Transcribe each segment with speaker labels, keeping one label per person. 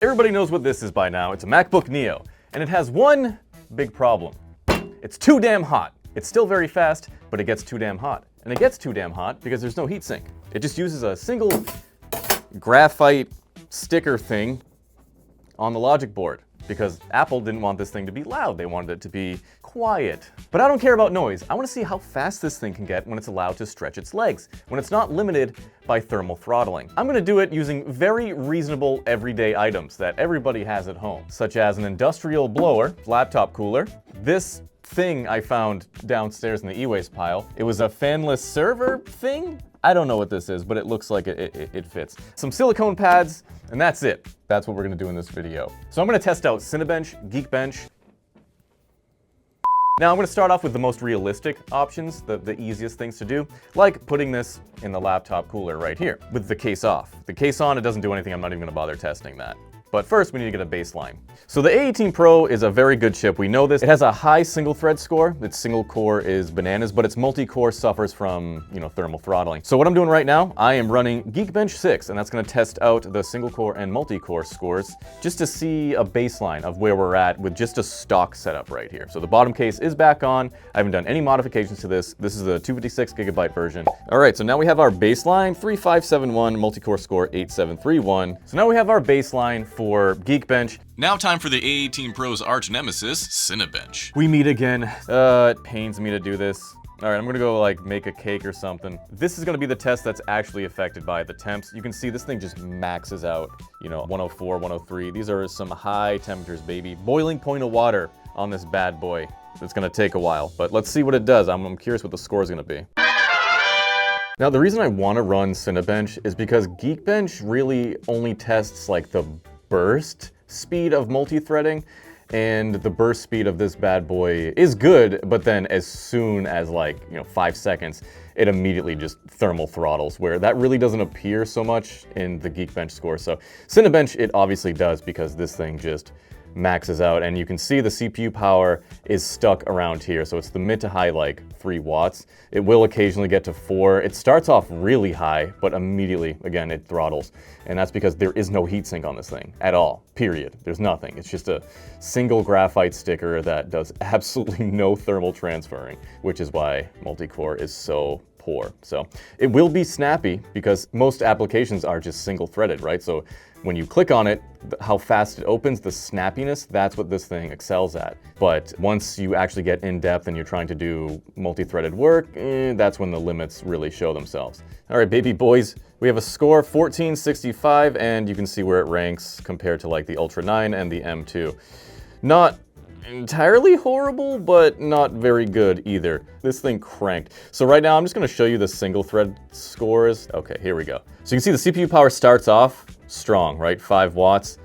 Speaker 1: Everybody knows what this is by now. It's a MacBook Neo, and it has one big problem. It's too damn hot. It's still very fast, but it gets too damn hot. And it gets too damn hot because there's no heatsink. It just uses a single graphite sticker thing on the logic board because Apple didn't want this thing to be loud. They wanted it to be quiet. But I don't care about noise. I want to see how fast this thing can get when it's allowed to stretch its legs, when it's not limited by thermal throttling. I'm going to do it using very reasonable everyday items that everybody has at home, such as an industrial blower, laptop cooler, this thing I found downstairs in the e-waste pile. It was a fanless server thing? I don't know what this is, but it looks like it fits. Some silicone pads, and that's it. That's what we're gonna do in this video. So I'm gonna test out Cinebench, Geekbench. Now I'm gonna start off with the most realistic options, the easiest things to do, like putting this in the laptop cooler right here, with the case off. The case on, it doesn't do anything, I'm not even gonna bother testing that. But first, we need to get a baseline. So the A18 Pro is a very good chip. We know this. It has a high single thread score. Its single core is bananas, but its multi-core suffers from, thermal throttling. So what I'm doing right now, I am running Geekbench 6, and that's gonna test out the single core and multi-core scores just to see a baseline of where we're at with just a stock setup right here. So the bottom case is back on. I haven't done any modifications to this. This is a 256GB version. All right, so now we have our baseline, 3571, multi-core score 8731. So now we have our baseline for Geekbench.
Speaker 2: Now time for the A18 Pro's arch nemesis, Cinebench.
Speaker 1: We meet again. It pains me to do this. All right, I'm gonna go make a cake or something. This is gonna be the test that's actually affected by the temps. You can see this thing just maxes out, 104, 103. These are some high temperatures, baby. Boiling point of water on this bad boy. It's gonna take a while, but let's see what it does. I'm curious what the score is gonna be. Now, the reason I wanna run Cinebench is because Geekbench really only tests the burst speed of multi-threading, and the burst speed of this bad boy is good, but then as soon as 5 seconds, it immediately just thermal throttles, where that really doesn't appear so much in the Geekbench score. So Cinebench, it obviously does because this thing just maxes out, and you can see the CPU power is stuck around here. So it's the mid to high 3 watts. It will occasionally get to 4. It starts off really high, but immediately, again, it throttles. And that's because there is no heatsink on this thing at all, period. There's nothing. It's just a single graphite sticker that does absolutely no thermal transferring, which is why multi-core is so poor. So it will be snappy because most applications are just single threaded, right? So when you click on it, how fast it opens, the snappiness, that's what this thing excels at. But once you actually get in depth and you're trying to do multi-threaded work, that's when the limits really show themselves. All right, baby boys, we have a score 1465, and you can see where it ranks compared to the Ultra 9 and the M2. Not entirely horrible, but not very good either. This thing cranked. So right now, I'm just gonna show you the single thread scores. Okay, here we go. So you can see the CPU power starts off strong, right? 5 watts,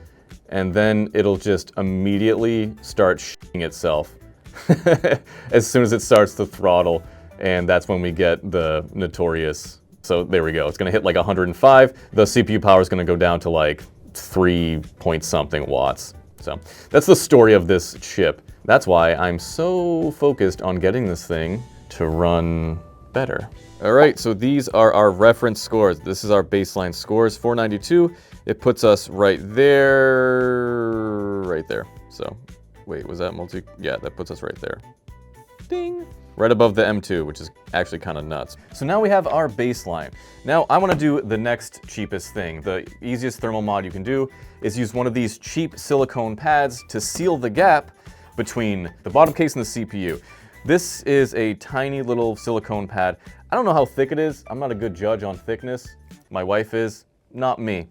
Speaker 1: and then it'll just immediately start shitting itself as soon as it starts to throttle, and that's when we get the notorious. So there we go. It's gonna hit 105. The CPU power is gonna go down to 3 point something watts. So that's the story of this chip. That's why I'm so focused on getting this thing to run better. All right, so these are our reference scores. This is our baseline scores, 492. It puts us right there. So wait, was that multi? Yeah, that puts us right there. Ding. Right above the M2, which is actually kind of nuts. So now we have our baseline. Now I want to do the next cheapest thing. The easiest thermal mod you can do is use one of these cheap silicone pads to seal the gap between the bottom case and the CPU. This is a tiny little silicone pad. I don't know how thick it is. I'm not a good judge on thickness. My wife is, not me.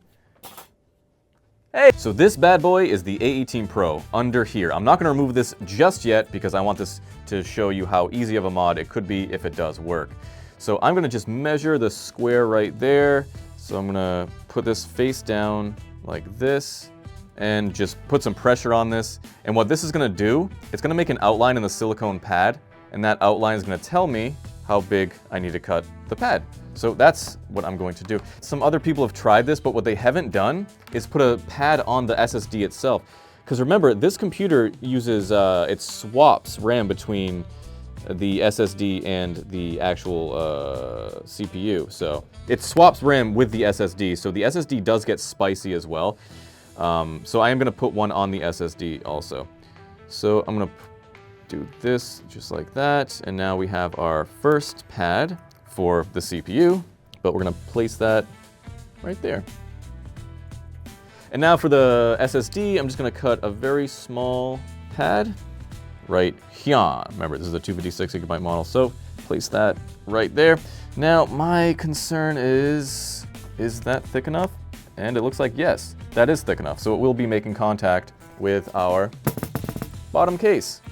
Speaker 1: Hey! So this bad boy is the A18 Pro under here. I'm not gonna remove this just yet because I want this to show you how easy of a mod it could be if it does work. So I'm gonna just measure the square right there. So I'm gonna put this face down like this and just put some pressure on this. And what this is gonna do, it's gonna make an outline in the silicone pad, and that outline is gonna tell me how big I need to cut the pad. So that's what I'm going to do. Some other people have tried this, but what they haven't done is put a pad on the SSD itself. Because remember, this computer uses, it swaps RAM between the SSD and the actual CPU. So it swaps RAM with the SSD. So the SSD does get spicy as well. So I am going to put one on the SSD also. So I'm going to do this just like that. And now we have our first pad for the CPU, but we're going to place that right there. And now for the SSD, I'm just going to cut a very small pad right here. Remember, this is a 256 gigabyte model, so place that right there. Now, my concern is that thick enough? And it looks like yes, that is thick enough. So it will be making contact with our bottom case.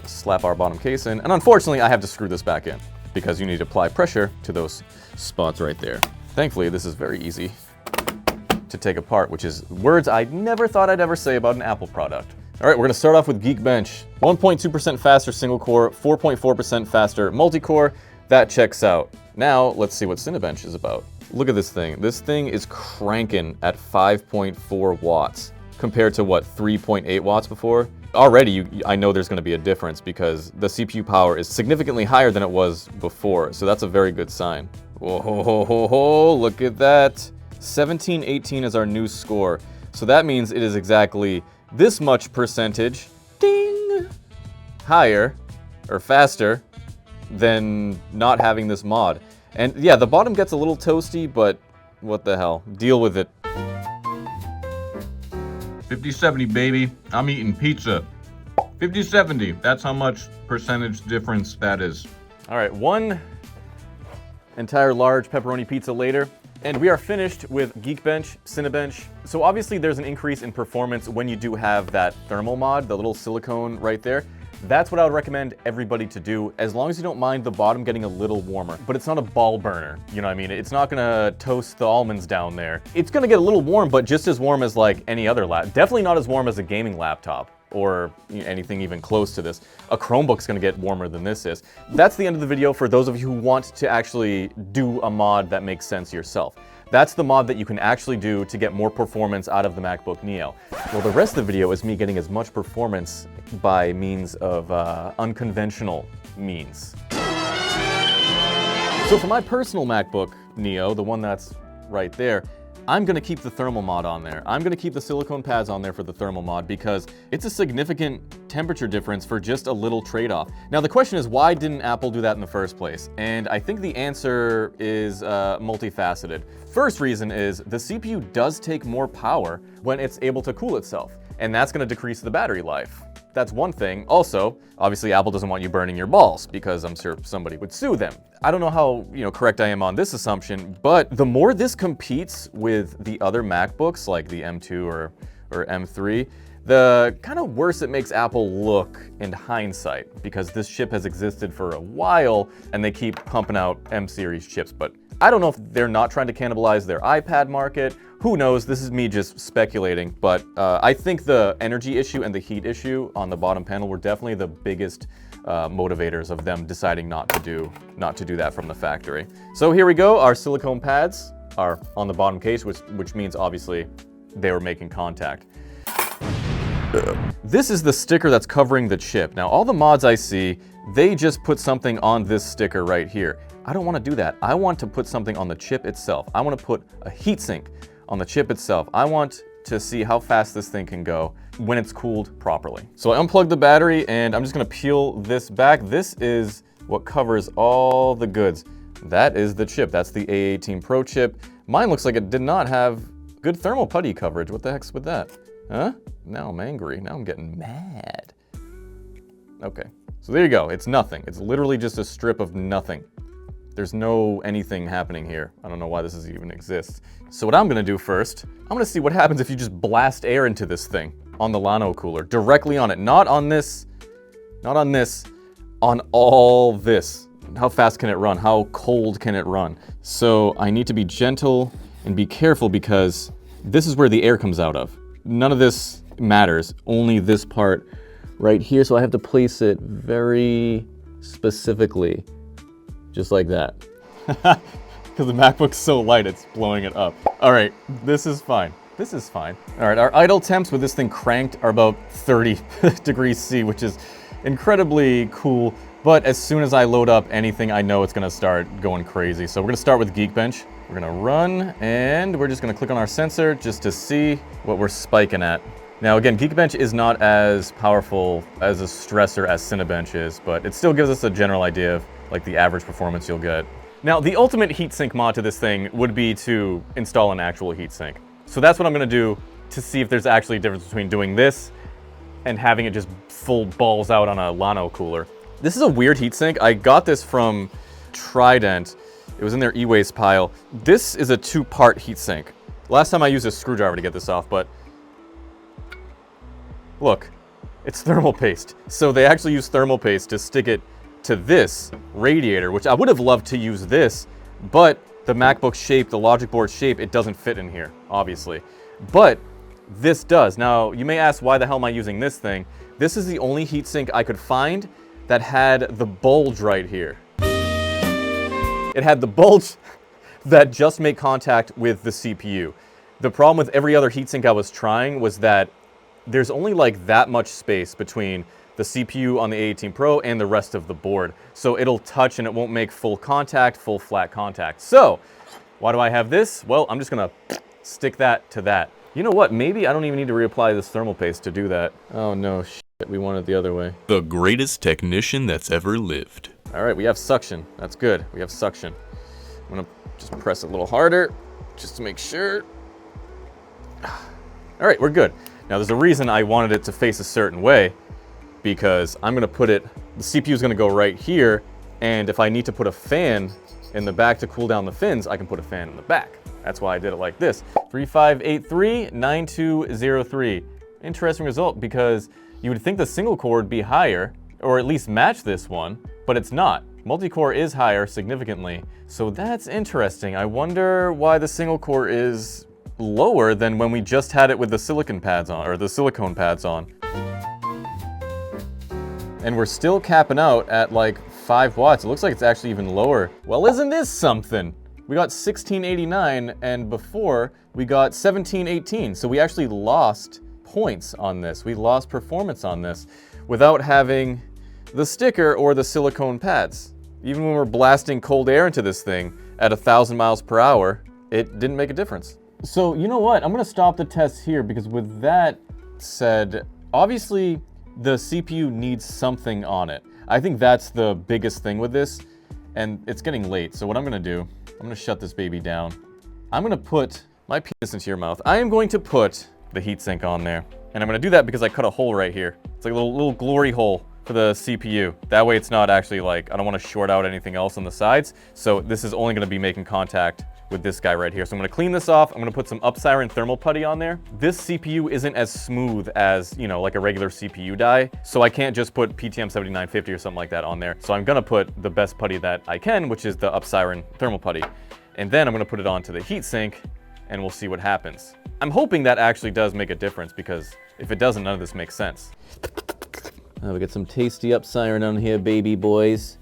Speaker 1: Slap our bottom case in, and unfortunately I have to screw this back in because you need to apply pressure to those spots right there. Thankfully, this is very easy to take apart, which is words I never thought I'd ever say about an Apple product. All right, we're gonna start off with Geekbench. 1.2% faster single core, 4.4% faster multi-core. That checks out. Now, let's see what Cinebench is about. Look at this thing. This thing is cranking at 5.4 watts compared to what, 3.8 watts before? Already, I know there's going to be a difference because the CPU power is significantly higher than it was before, so that's a very good sign. Whoa, ho, ho, ho, ho, look at that. 1718 is our new score, so that means it is exactly this much percentage, ding, higher or faster than not having this mod. And yeah, the bottom gets a little toasty, but what the hell, deal with it.
Speaker 3: 50-70, baby. I'm eating pizza. 50-70. That's how much percentage difference that is.
Speaker 1: All right, one entire large pepperoni pizza later, and we are finished with Geekbench, Cinebench. So obviously there's an increase in performance when you do have that thermal mod, the little silicone right there. That's what I would recommend everybody to do, as long as you don't mind the bottom getting a little warmer. But it's not a ball burner, you know what I mean? It's not gonna toast the almonds down there. It's gonna get a little warm, but just as warm as like any other laptop. Definitely not as warm as a gaming laptop or anything even close to this. A Chromebook's gonna get warmer than this is. That's the end of the video for those of you who want to actually do a mod that makes sense yourself. That's the mod that you can actually do to get more performance out of the MacBook Neo. Well, the rest of the video is me getting as much performance by means of unconventional means. So for my personal MacBook Neo, the one that's right there, I'm gonna keep the thermal mod on there. I'm gonna keep the silicone pads on there for the thermal mod because it's a significant temperature difference for just a little trade-off. Now the question is, why didn't Apple do that in the first place? And I think the answer is multifaceted. First reason is the CPU does take more power when it's able to cool itself, and that's gonna decrease the battery life. That's one thing. Also, obviously Apple doesn't want you burning your balls because I'm sure somebody would sue them. I don't know how correct I am on this assumption, but the more this competes with the other MacBooks like the M2 or M3, the kind of worse it makes Apple look in hindsight, because this chip has existed for a while and they keep pumping out M-series chips. But I don't know if they're not trying to cannibalize their iPad market. Who knows? This is me just speculating, but I think the energy issue and the heat issue on the bottom panel were definitely the biggest motivators of them deciding not to do that from the factory. So here we go. Our silicone pads are on the bottom case, which means obviously they were making contact. This is the sticker that's covering the chip. Now, all the mods I see, they just put something on this sticker right here. I don't want to do that. I want to put something on the chip itself. I want to put a heatsink on the chip itself. I want to see how fast this thing can go when it's cooled properly. So I unplugged the battery and I'm just gonna peel this back. This is what covers all the goods. That is the chip. That's the A18 Pro chip. Mine looks like it did not have good thermal putty coverage. What the heck's with that? Huh? Now I'm angry. Now I'm getting mad. Okay, so there you go. It's nothing. It's literally just a strip of nothing. There's no anything happening here. I don't know why this even exists. So what I'm gonna do first, I'm gonna see what happens if you just blast air into this thing on the Llano cooler, directly on it. Not on this, not on this, on all this. How fast can it run? How cold can it run? So I need to be gentle and be careful because this is where the air comes out of. None of this matters, only this part right here. So I have to place it very specifically. Just like that. Because the MacBook's so light, it's blowing it up. All right, this is fine. This is fine. All right, our idle temps with this thing cranked are about 30 degrees C, which is incredibly cool. But as soon as I load up anything, I know it's gonna start going crazy. So we're gonna start with Geekbench. We're gonna run, and we're just gonna click on our sensor just to see what we're spiking at. Now again, Geekbench is not as powerful as a stressor as Cinebench is, but it still gives us a general idea of like the average performance you'll get. Now, the ultimate heatsink mod to this thing would be to install an actual heatsink. So that's what I'm gonna do to see if there's actually a difference between doing this and having it just full balls out on a Llano cooler. This is a weird heatsink. I got this from Trident. It was in their e-waste pile. This is a 2-part heatsink. Last time I used a screwdriver to get this off, but look, it's thermal paste. So they actually use thermal paste to stick it to this radiator, which I would have loved to use this, but the MacBook shape, the logic board shape, it doesn't fit in here, obviously. But this does. Now, you may ask, why the hell am I using this thing? This is the only heatsink I could find that had the bulge right here. It had the bulge that just made contact with the CPU. The problem with every other heatsink I was trying was that there's only like that much space between the CPU on the A18 Pro and the rest of the board. So it'll touch and it won't make full contact, full flat contact. So why do I have this? Well, I'm just gonna stick that to that. You know what? Maybe I don't even need to reapply this thermal paste to do that. Oh no, shit, we want it the other way.
Speaker 2: The greatest technician that's ever lived.
Speaker 1: All right, we have suction. That's good. We have suction. I'm gonna just press it a little harder just to make sure. All right, we're good. Now there's a reason I wanted it to face a certain way, because I'm gonna put it, the CPU is gonna go right here, and if I need to put a fan in the back to cool down the fins, I can put a fan in the back. That's why I did it like this. 3583-9203. Interesting result, because you would think the single core would be higher, or at least match this one, but it's not. Multicore is higher significantly, so that's interesting. I wonder why the single core is lower than when we just had it with the silicon pads on, or the silicone pads on. And we're still capping out at like 5 watts. It looks like it's actually even lower. Well, isn't this something? We got 1689, and before we got 1718. So we actually lost points on this. We lost performance on this without having the sticker or the silicone pads. Even when we're blasting cold air into this thing at 1,000 miles per hour, it didn't make a difference. So you know what? I'm gonna stop the test here, because with that said, obviously the CPU needs something on it. I think that's the biggest thing with this, and it's getting late. So what I'm gonna do, I'm gonna shut this baby down. I'm gonna put my penis into your mouth. I am going to put the heatsink on there. And I'm gonna do that because I cut a hole right here. It's like a little glory hole for the CPU. That way it's not actually like, I don't wanna short out anything else on the sides. So this is only gonna be making contact with this guy right here. So I'm gonna clean this off. I'm gonna put some Upsiren thermal putty on there. This CPU isn't as smooth as, you know, like a regular CPU die. So I can't just put PTM 7950 or something like that on there. So I'm gonna put the best putty that I can, which is the Upsiren thermal putty. And then I'm gonna put it onto the heatsink and we'll see what happens. I'm hoping that actually does make a difference, because if it doesn't, none of this makes sense. We got some tasty Upsiren on here, baby boys.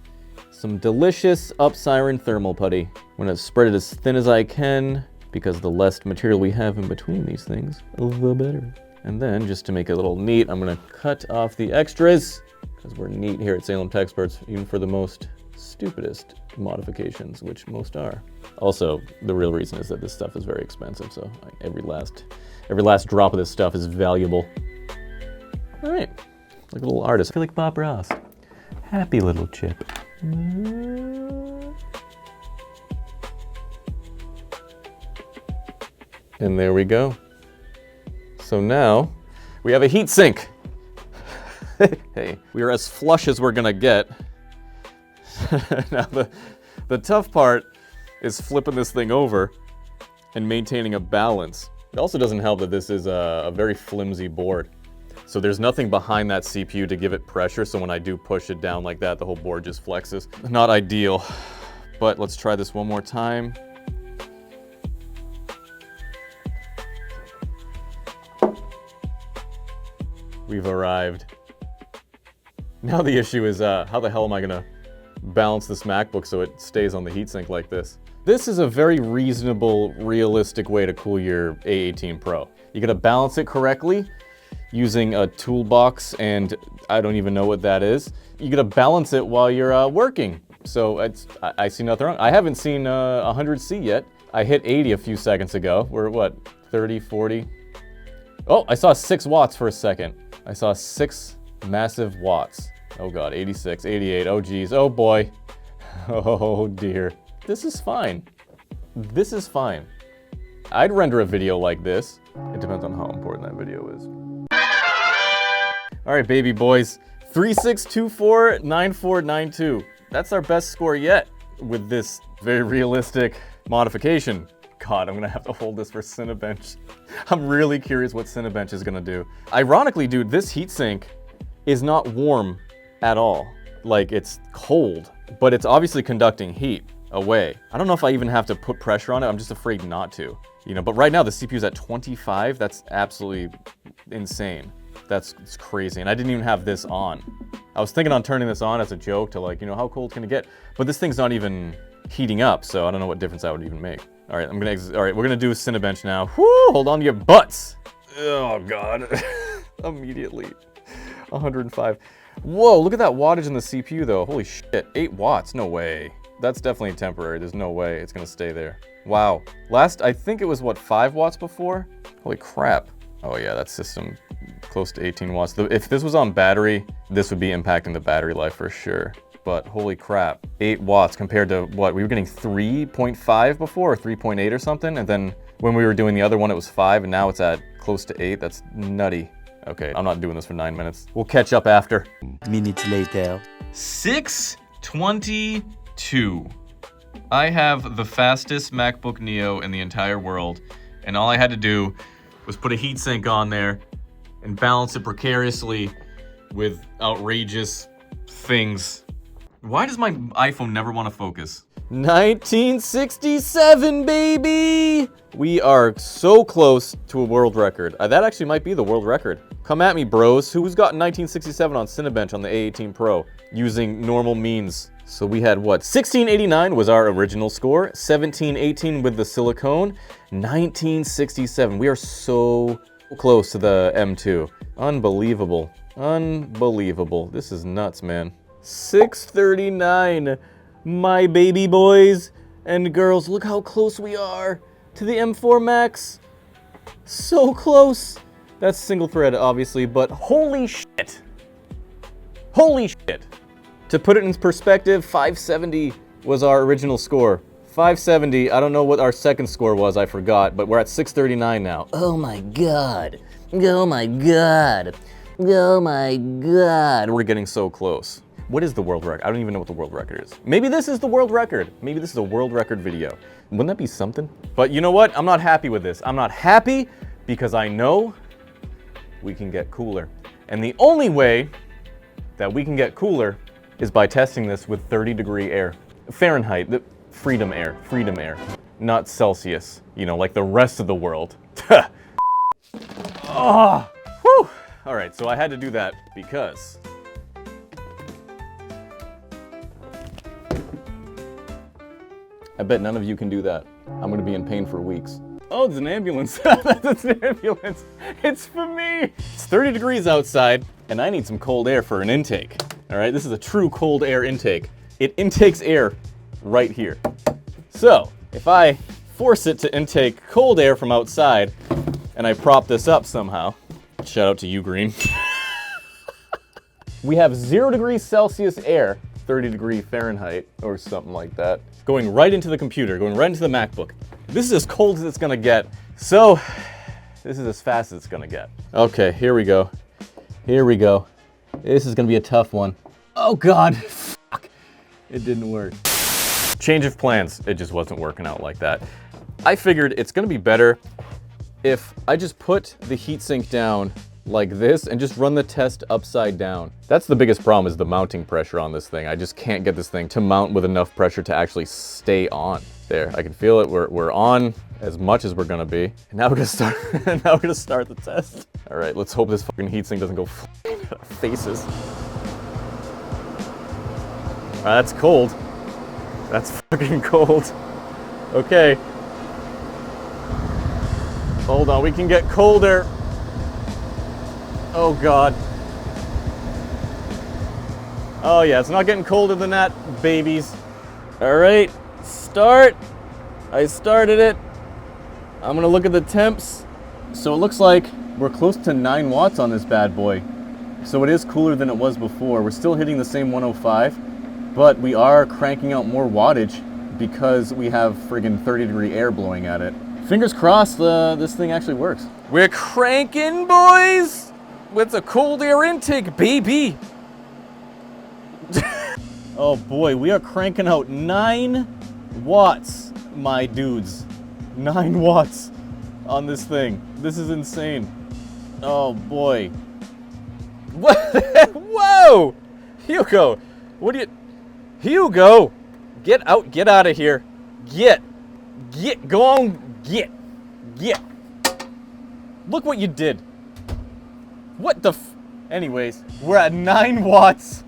Speaker 1: Some delicious Upsiren thermal putty. I'm gonna spread it as thin as I can, because the less material we have in between these things, the better. And then, just to make it a little neat, I'm gonna cut off the extras, because we're neat here at Salem Testsperts, even for the most stupidest modifications, which most are. Also, the real reason is that this stuff is very expensive, so every last drop of this stuff is valuable. All right, like a little artist. I feel like Bob Ross. Happy little chip. And there we go. So now we have a heatsink. Hey, we are as flush as we're gonna get. Now the tough part is flipping this thing over and maintaining a balance. It also doesn't help that this is a very flimsy board. So there's nothing behind that CPU to give it pressure, so when I do push it down like that, the whole board just flexes. Not ideal, but let's try this one more time. We've arrived. Now the issue is, how the hell am I gonna balance this MacBook so it stays on the heatsink like this? This is a very reasonable, realistic way to cool your A18 Pro. You gotta balance it correctly using a toolbox, and I don't even know what that is. You gotta balance it while you're working. So I see nothing wrong. I haven't seen 100C yet. I hit 80 a few seconds ago. We're what, 30, 40? Oh, I saw 6 watts for a second. I saw 6 massive watts. Oh God, 86, 88, oh geez, oh boy. Oh dear. This is fine. This is fine. I'd render a video like this. It depends on how important that video is. All right, baby boys. 36249492. That's our best score yet with this very realistic modification. God, I'm gonna have to hold this for Cinebench. I'm really curious what Cinebench is gonna do. Ironically, dude, this heatsink is not warm at all. Like, it's cold, but it's obviously conducting heat away. I don't know if I even have to put pressure on it. I'm just afraid not to. You know, but right now the CPU's at 25. That's absolutely insane. It's crazy. And I didn't even have this on. I was thinking on turning this on as a joke to, like, you know, how cold can it get? But this thing's not even heating up, so I don't know what difference that would even make. All right, all right, we're gonna do a Cinebench now. Whoo, hold on to your butts. Oh God, immediately. 105. Whoa, look at that wattage in the CPU though. Holy shit, 8 watts, no way. That's definitely temporary, there's no way it's gonna stay there. Wow, I think it was what, 5 watts before? Holy crap. Oh yeah, that system close to 18 watts. If this was on battery, this would be impacting the battery life for sure. But holy crap, 8 watts compared to what? We were getting 3.5 before, or 3.8 or something, and then when we were doing the other one, it was 5, and now it's at close to 8. That's nutty. Okay, I'm not doing this for 9 minutes. We'll catch up after.
Speaker 4: Minutes later.
Speaker 3: 622. I have the fastest MacBook Neo in the entire world, and all I had to do was put a heatsink on there and balance it precariously with outrageous things. Why does my iPhone never want to focus?
Speaker 1: 1967, baby! We are so close to a world record. That actually might be the world record. Come at me, bros. Who's got 1967 on Cinebench on the A18 Pro using normal means? So we had what? 1689 was our original score. 1718 with the Silicone. 1967. We are so close to the M2. Unbelievable. Unbelievable. This is nuts, man. 639. My baby boys and girls, look how close we are to the M4 Max. So close. That's single thread, obviously, but holy shit. Holy shit. To put it in perspective, 570 was our original score. 570, I don't know what our second score was, I forgot, but we're at 639 now. Oh my God. Oh my God. Oh my God. We're getting so close. What is the world record? I don't even know what the world record is. Maybe this is the world record. Maybe this is a world record video. Wouldn't that be something? But you know what? I'm not happy with this. I'm not happy because I know we can get cooler. And the only way that we can get cooler is by testing this with 30-degree air. Fahrenheit, the freedom air, not Celsius, you know, like the rest of the world. Oh, whew. All right, so I had to do that because I bet none of you can do that. I'm gonna be in pain for weeks. Oh, it's an ambulance. That's an ambulance. It's for me. It's 30 degrees outside, and I need some cold air for an intake. All right, this is a true cold air intake. It intakes air right here. So, if I force it to intake cold air from outside, and I prop this up somehow, shout out to you, Green. We have 0 degrees Celsius air, 30-degree Fahrenheit, or something like that, going right into the computer, going right into the MacBook. This is as cold as it's gonna get. So, this is as fast as it's gonna get. Okay, here we go. Here we go. This is gonna be a tough one. Oh God, fuck. It didn't work. Change of plans. It just wasn't working out like that. I figured it's gonna be better if I just put the heatsink down like this and just run the test upside down. That's the biggest problem, is the mounting pressure on this thing. I just can't get this thing to mount with enough pressure to actually stay on. There, I can feel it. We're on as much as we're gonna be. And now we're gonna start. Now we're gonna start the test. All right, let's hope this fucking heatsink doesn't go in our faces. That's cold. That's fucking cold. Okay. Hold on, we can get colder. Oh God. Oh yeah, it's not getting colder than that, babies. All right, start. I started it. I'm gonna look at the temps. So it looks like we're close to 9 watts on this bad boy. So it is cooler than it was before. We're still hitting the same 105, but we are cranking out more wattage because we have friggin' 30-degree air blowing at it. Fingers crossed this thing actually works. We're cranking, boys! With a cold air intake, baby! Oh boy, we are cranking out 9 watts, my dudes. 9 watts on this thing. This is insane. Oh boy. What? Whoa! Hugo, what do you... Hugo! Get out of here. Go on, get. Look what you did. What the Anyways, we're at 9 watts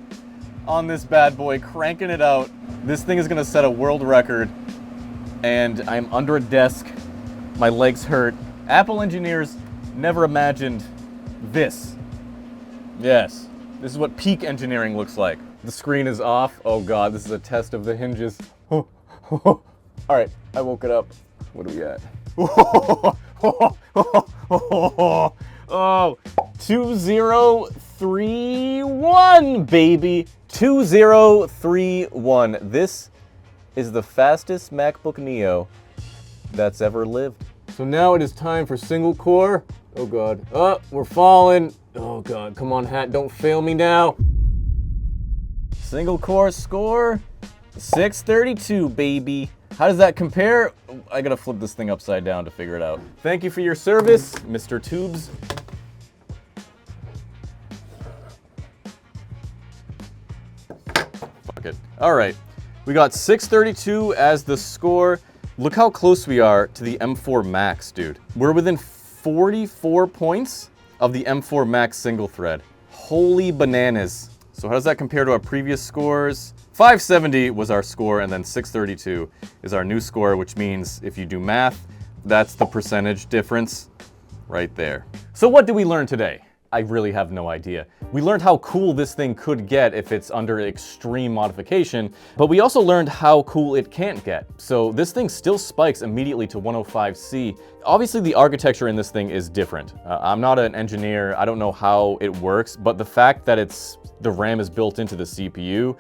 Speaker 1: on this bad boy, cranking it out. This thing is gonna set a world record, and I'm under a desk. My legs hurt. Apple engineers never imagined this. Yes, this is what peak engineering looks like. The screen is off. Oh God, this is a test of the hinges. All right, I woke it up. What are we at? Oh, 2031, baby. 2031. This is the fastest MacBook Neo that's ever lived. So now it is time for single core. Oh God. Oh, we're falling. Oh God, come on, hat, don't fail me now. Single core score, 632, baby. How does that compare? I gotta flip this thing upside down to figure it out. Thank you for your service, Mr. Tubes. Fuck it. All right, we got 632 as the score. Look how close we are to the M4 Max, dude. We're within 44 points of the M4 Max single thread. Holy bananas. So how does that compare to our previous scores? 570 was our score, and then 632 is our new score, which means if you do math, that's the percentage difference right there. So what did we learn today? I really have no idea. We learned how cool this thing could get if it's under extreme modification, but we also learned how cool it can't get. So this thing still spikes immediately to 105C. Obviously the architecture in this thing is different. I'm not an engineer, I don't know how it works, but the fact that the RAM is built into the CPU,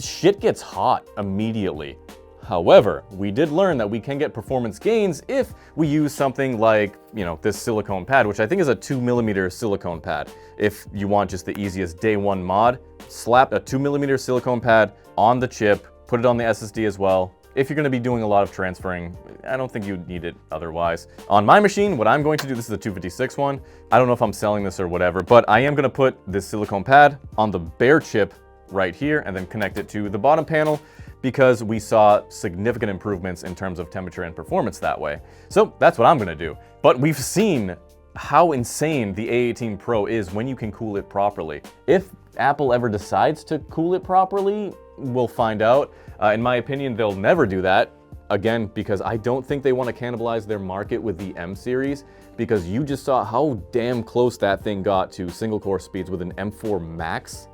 Speaker 1: shit gets hot immediately. However, we did learn that we can get performance gains if we use something like, this silicone pad, which I think is a 2mm silicone pad. If you want just the easiest day one mod, slap a 2mm silicone pad on the chip, put it on the SSD as well. If you're gonna be doing a lot of transferring, I don't think you'd need it otherwise. On my machine, what I'm going to do, this is a 256 one. I don't know if I'm selling this or whatever, but I am gonna put this silicone pad on the bare chip right here and then connect it to the bottom panel, because we saw significant improvements in terms of temperature and performance that way. So that's what I'm gonna do. But we've seen how insane the A18 Pro is when you can cool it properly. If Apple ever decides to cool it properly, we'll find out. In my opinion, they'll never do that. Again, because I don't think they want to cannibalize their market with the M series, because you just saw how damn close that thing got to single core speeds with an M4 Max,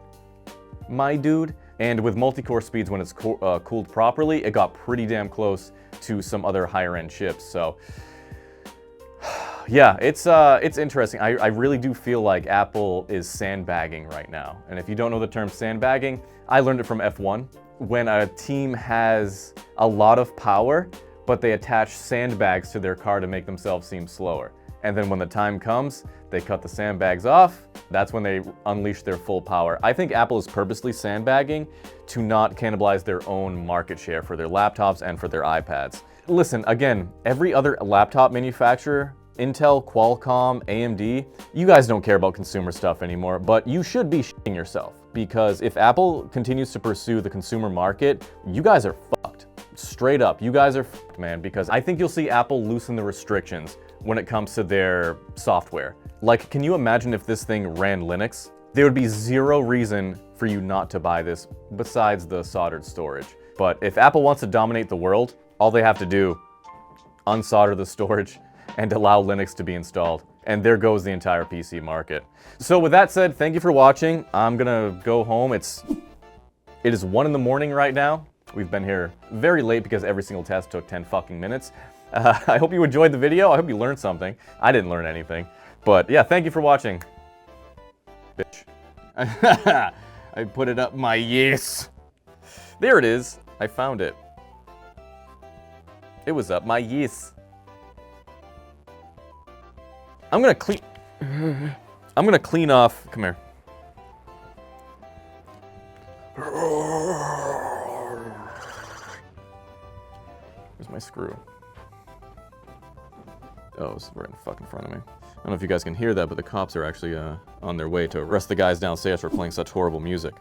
Speaker 1: my dude. And with multi-core speeds, when it's cooled properly, it got pretty damn close to some other higher end chips. So yeah, it's interesting. I really do feel like Apple is sandbagging right now. And if you don't know the term sandbagging, I learned it from F1. When a team has a lot of power, but they attach sandbags to their car to make themselves seem slower. And then when the time comes, they cut the sandbags off. That's when they unleash their full power. I think Apple is purposely sandbagging to not cannibalize their own market share for their laptops and for their iPads. Listen, again, every other laptop manufacturer, Intel, Qualcomm, AMD, you guys don't care about consumer stuff anymore, but you should be shitting yourself, because if Apple continues to pursue the consumer market, you guys are fucked. Straight up, you guys are fucked, man, because I think you'll see Apple loosen the restrictions when it comes to their software. Like, can you imagine if this thing ran Linux? There would be zero reason for you not to buy this besides the soldered storage. But if Apple wants to dominate the world, all they have to do, unsolder the storage and allow Linux to be installed. And there goes the entire PC market. So with that said, thank you for watching. I'm gonna go home. It is 1 in the morning right now. We've been here very late because every single test took 10 fucking minutes. I hope you enjoyed the video. I hope you learned something. I didn't learn anything. But yeah, thank you for watching. Bitch. I put it up my yes. There it is. I found it. It was up my yes. I'm gonna clean off. Come here. Where's my screw? Oh, it's right in fucking front of me. I don't know if you guys can hear that, but the cops are actually on their way to arrest the guys downstairs for playing such horrible music.